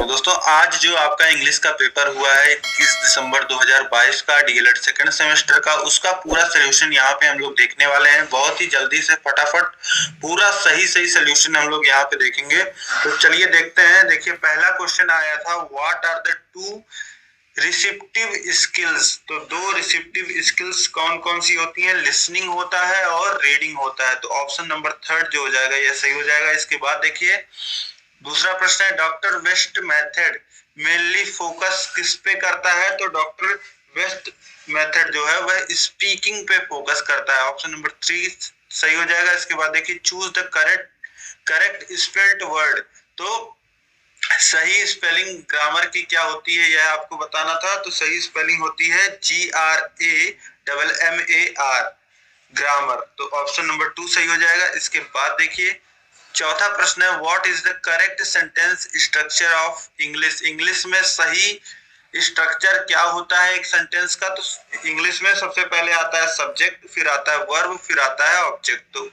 दोस्तों आज जो आपका इंग्लिश का पेपर हुआ है 21 दिसंबर 2022 का डीएलएड सेकंड सेमेस्टर का, उसका पूरा सोल्यूशन यहाँ पे हम लोग देखने वाले हैं। बहुत ही जल्दी से फटाफट पूरा सही सोल्यूशन हम लोग यहाँ पे देखेंगे। तो चलिए देखते हैं। देखिए पहला क्वेश्चन आया था, what are the two receptive skills. तो दो रिसेप्टिव स्किल्स कौन कौन सी होती हैं? लिसनिंग होता है और रीडिंग होता है। तो ऑप्शन नंबर थर्ड जो हो जाएगा यह सही हो जाएगा। इसके बाद देखिए दूसरा प्रश्न है, doctor West method mainly focus किस पे करता है? तो डॉक्टर वेस्ट मेथड जो है वह स्पीकिंग पे फोकस करता है। ऑप्शन नंबर 3 सही हो जाएगा। इसके बाद देखिए choose the correct spelled word. तो सही स्पेलिंग ग्रामर की क्या होती है यह आपको बताना था। तो सही स्पेलिंग होती है GRAMMAR ग्रामर। तो ऑप्शन नंबर 2 सही हो जाएगा। इसके बाद देखिए चौथा प्रश्न है, what is the correct sentence structure of English. English में सही स्ट्रक्चर क्या होता है एक सेंटेंस का? तो इंग्लिश में सबसे पहले आता है सब्जेक्ट, फिर आता है वर्ब, फिर आता है ऑब्जेक्ट। तो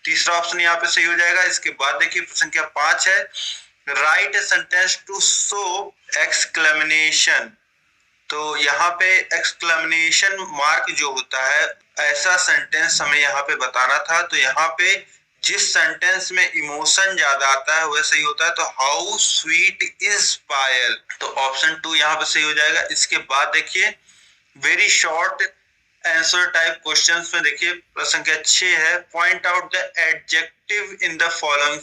तीसरा ऑप्शन यहाँ पे सही हो जाएगा। इसके बाद देखिए प्रश्न संख्या 5 है, write sentence to show exclamation. तो यहाँ पे एक्सक्लेमेशन मार्क जो होता है ऐसा सेंटेंस हमें यहाँ पे बताना था। तो यहाँ पे जिस सेंटेंस में इमोशन ज्यादा आता है वह सही होता है। तो हाउ स्वीट इज पायल। तो ऑप्शन 2 यहाँ पे सही हो जाएगा। इसके बाद देखिए very short answer type questions में देखिए प्रश्न संख्या 6 है, point out the adjective in the following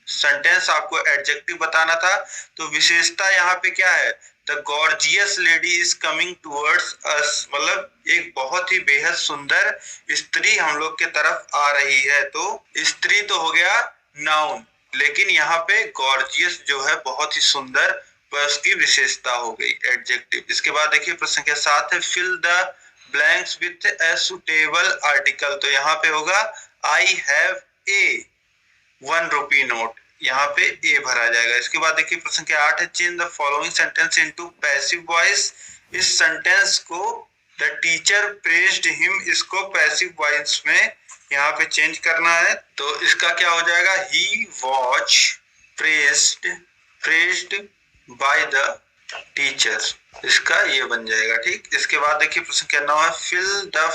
sentence. आपको एडजेक्टिव बताना था। तो विशेषता यहाँ पे क्या है? The gorgeous lady is coming towards us, मतलब एक बहुत ही बेहद सुंदर स्त्री हम लोग के तरफ आ रही है। तो स्त्री तो हो गया नाउन, लेकिन यहाँ पे गॉर्जियस जो है बहुत ही सुंदर, वह उसकी विशेषता हो गई एडजेक्टिव। इसके बाद देखिए प्रश्न संख्या 7 है, fill the blanks with a suitable article. तो यहाँ पे होगा I have a 1 rupee note, यहाँ पे ए भरा जाएगा। इसके बाद देखिए प्रश्न संख्या 8 है, change the following sentence into passive voice. इस सेंटेंस को द टीचर प्रेज्ड हिम, इसको पैसिव वॉइस में यहाँ पे चेंज करना है। तो इसका क्या हो जाएगा, he was praised by the teacher, इसका ये बन जाएगा। ठीक, इसके बाद देखिए प्रश्न संख्या 9 है, fill the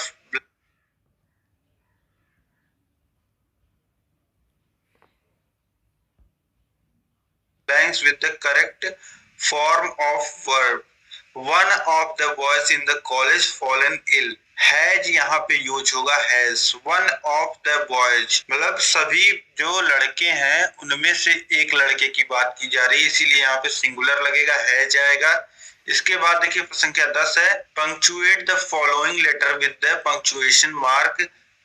blanks with the correct form of verb. One of the boys in the college fallen ill. Has यहाँ पे यूज होगा has. One of the boys मतलब सभी जो लड़के हैं उनमें से एक लड़के की बात की जा रही है, इसीलिए यहाँ पे सिंगुलर लगेगा, हैज आएगा। इसके बाद देखिए संख्या 10 है, punctuate the following letter with the punctuation mark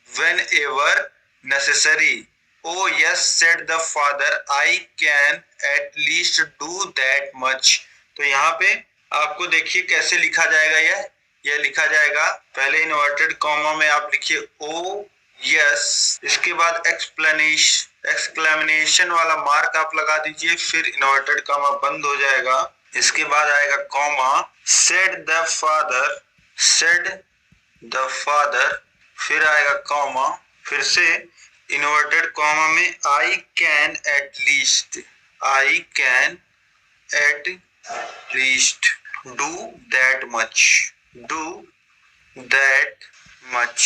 whenever necessary. Oh yes, said the father, I can at least do that much. तो यहाँ पे आपको देखिए कैसे लिखा जाएगा, यह लिखा जाएगा, पहले इन्वर्टेड कॉमा में आप लिखिए ओ यस, इसके बाद एक्सक्लेमेशन वाला मार्क आप लगा दीजिए, फिर इन्वर्टेड कॉमा बंद हो जाएगा। इसके बाद आएगा कॉमा, said the father, फिर आएगा कॉमा, फिर से इन्वर्टेड कॉमा में I can at least do that much,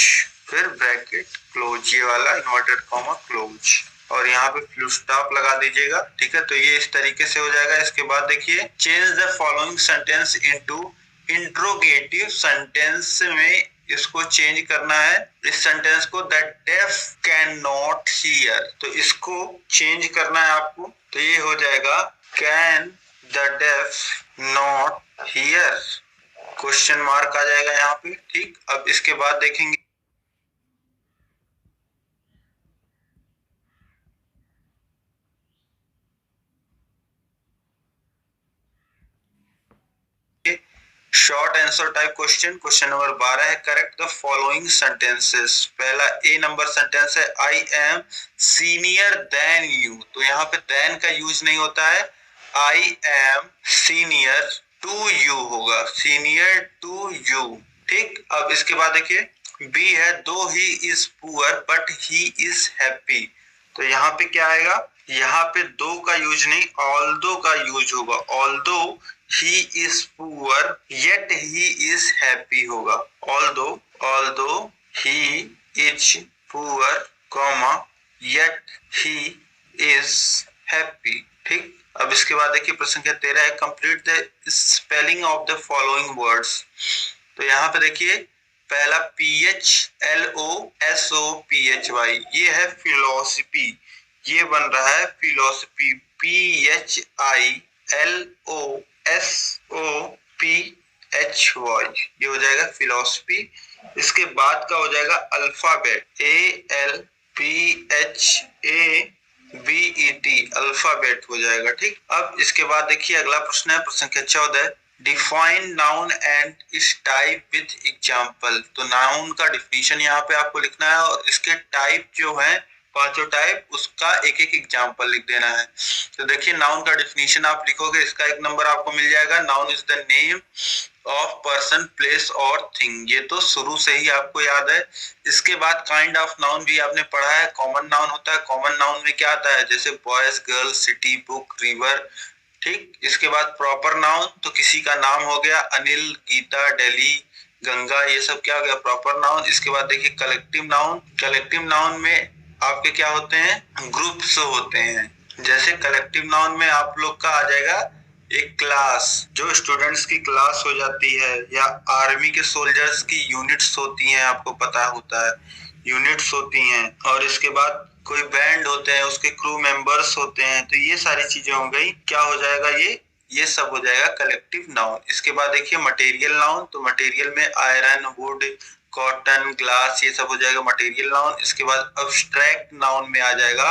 फिर ब्रैकेट क्लोज, ये वाला इन्वर्टेड कॉमा क्लोज, और यहाँ पे फुल स्टॉप लगा दीजिएगा। ठीक है, तो ये इस तरीके से हो जाएगा। इसके बाद देखिए change the following sentence into interrogative. Sentence में इसको चेंज करना है, इस सेंटेंस को, that deaf can not hear. तो इसको चेंज करना है आपको। तो ये हो जाएगा can the deaf not hear, question mark आ जाएगा यहाँ पे। ठीक, अब इसके बाद देखेंगे short answer type question. Question number 12 है, करेक्ट द फॉलोइंग सेंटेंसेस। पहला ए नंबर सेंटेंस है, I am senior than you. तो यहाँ पे देन का यूज नहीं होता है, I am senior to you होगा, सीनियर टू यू। ठीक, अब इसके बाद देखिए बी है, though he is poor but he is happy. तो यहाँ पे क्या आएगा, यहाँ पे दो का यूज नहीं, ऑल्दो का यूज होगा। Although he is poor yet he is happy होगा। Although he is poor comma yet he is happy. ठीक, अब इसके बाद देखिए प्रश्न संख्या 13 है, complete the spelling of the following words. तो यहाँ पे देखिए पहला PHLOSOPHY, ये है फिलोसफी, ये बन रहा है फिलोसफी। PHILOSOPHY, ये हो जाएगा फिलोसफी। इसके बाद का हो जाएगा अल्फाबेट, ALPHABET, अल्फाबेट हो जाएगा। ठीक, अब इसके बाद देखिए अगला प्रश्न है, प्रश्न संख्या 14, डिफाइन नाउन एंड इस टाइप विथ एग्जाम्पल। तो नाउन का डिफिनीशन यहाँ पे आपको लिखना है और इसके टाइप जो है पांचों टाइप, उसका एक एक एग्जाम्पल लिख देना है। तो देखिए नाउन का डिफिनीशन आप लिखोगे, इसका 1 नंबर आपको मिल जाएगा। Noun is the name of person, place और थिंग, ये तो शुरू से ही आपको याद है। इसके बाद काइंड ऑफ नाउन भी आपने पढ़ा है। कॉमन नाउन होता है, कॉमन नाउन में क्या आता है, जैसे boys, girl, city, book, river. ठीक, इसके बाद प्रॉपर नाउन, तो किसी का नाम हो गया, अनिल, गीता, दिल्ली, गंगा, ये सब क्या हो गया प्रॉपर नाउन। इसके बाद देखिए कलेक्टिव नाउन, कलेक्टिव नाउन में आपके क्या होते हैं, ग्रुप्स होते हैं। जैसे कलेक्टिव नाउन में आप लोग का आ जाएगा एक क्लास, जो स्टूडेंट्स की क्लास हो जाती है, या आर्मी के सोल्जर्स की यूनिट्स होती हैं, आपको पता होता है यूनिट्स होती हैं। और इसके बाद कोई बैंड होते हैं, उसके क्रू मेंबर्स होते हैं। तो ये सारी चीजें हो गई, क्या हो जाएगा ये सब हो जाएगा कलेक्टिव नाउन। इसके बाद देखिए मटेरियल नाउन, तो मटेरियल में आयरन, वुड, कॉटन, ग्लास, ये सब हो जाएगा मटेरियल नाउन। इसके बाद अब्स्ट्रैक्ट नाउन में आ जाएगा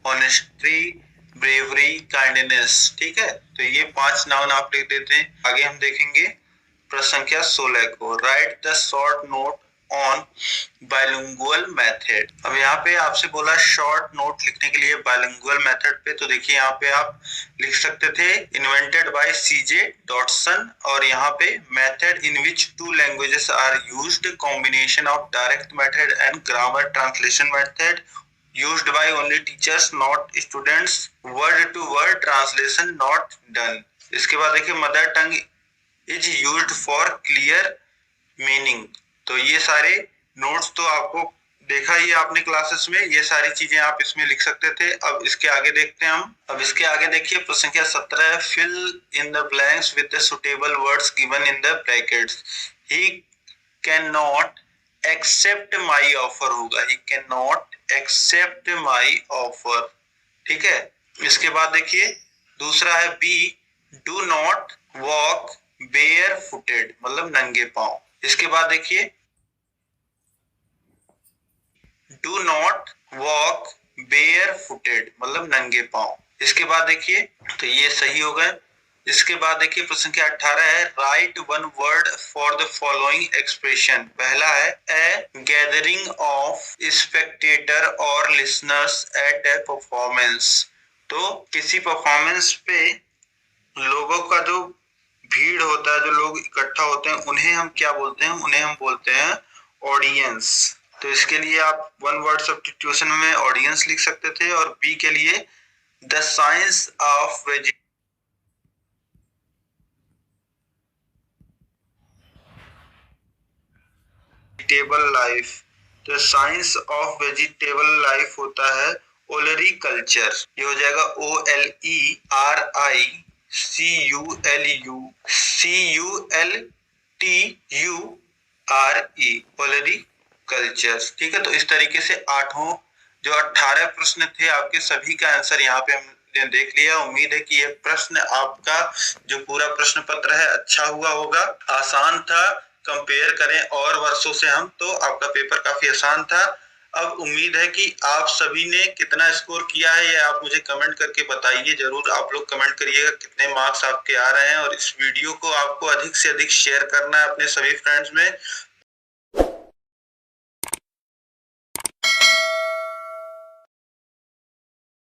ऑनेस्टी, ब्रेवरी, काइंडनेस। ठीक है, तो ये 5 नाउन आप लिख देते हैं। आगे हम देखेंगे प्रश्न संख्या 16 को, right the short note on bilingual method. अब यहाँ पे आपसे बोला शॉर्ट नोट लिखने के लिए बाइलिंगुअल मेथड पे, तो देखिए यहाँ पे आप लिख सकते थे इन्वेंटेड बाय CJ डॉटसन, और यहाँ पे method in which 2 languages are used, combination of direct method and grammar translation method, used by only teachers not students, word to word translation not done। इसके बाद देखिए mother tongue is used for clear meaning. तो ये सारे notes तो आपको देखा ही आपने क्लासेस में, ये सारी चीजें आप इसमें लिख सकते थे। अब इसके आगे देखते हैं हम। अब इसके आगे देखिए प्रश्न संख्या 17, fill in the blanks with the suitable words given in the brackets. He can not accept my offer होगा, he can not accept my offer. ठीक है, इसके बाद देखिए दूसरा है B, do not walk bare footed, मतलब नंगे पांव। इसके बाद देखिए do not walk bare footed, मतलब नंगे पांव। इसके बाद देखिए तो ये सही हो गए। इसके बाद देखिए प्रश्न संख्या 18 है, right one word for the following expression. पहला है ए गैदरिंग ऑफ स्पेक्टेटर और लिसनर्स एट ए परफॉर्मेंस। तो किसी परफॉर्मेंस पे लोगों का जो भीड़ होता है, जो लोग इकट्ठा होते हैं, उन्हें हम क्या बोलते हैं, उन्हें हम बोलते हैं ऑडियंस। तो इसके लिए आप वन वर्ड सब्स्टिट्यूशन में ऑडियंस लिख सकते थे। और बी के लिए the science of vegetable life, तो साइंस ऑफ वेजिटेबल लाइफ होता है ओलरी कल्चर, ये हो जाएगा OLERICULTURE, ओलरी कल्चर। ठीक है, तो इस तरीके से 8 जो 18 प्रश्न थे आपके, सभी का आंसर यहाँ पे हमने देख लिया। उम्मीद है कि यह प्रश्न आपका जो पूरा प्रश्न पत्र है अच्छा हुआ होगा, आसान था। कंपेयर करें और वर्षों से हम, तो आपका पेपर काफी आसान था। अब उम्मीद है कि आप सभी ने कितना स्कोर किया है, ये आप मुझे कमेंट करके बताइए जरूर। आप लोग कमेंट करिएगा कितने मार्क्स आपके आ रहे हैं, और इस वीडियो को आपको अधिक से अधिक शेयर करना है अपने सभी फ्रेंड्स में,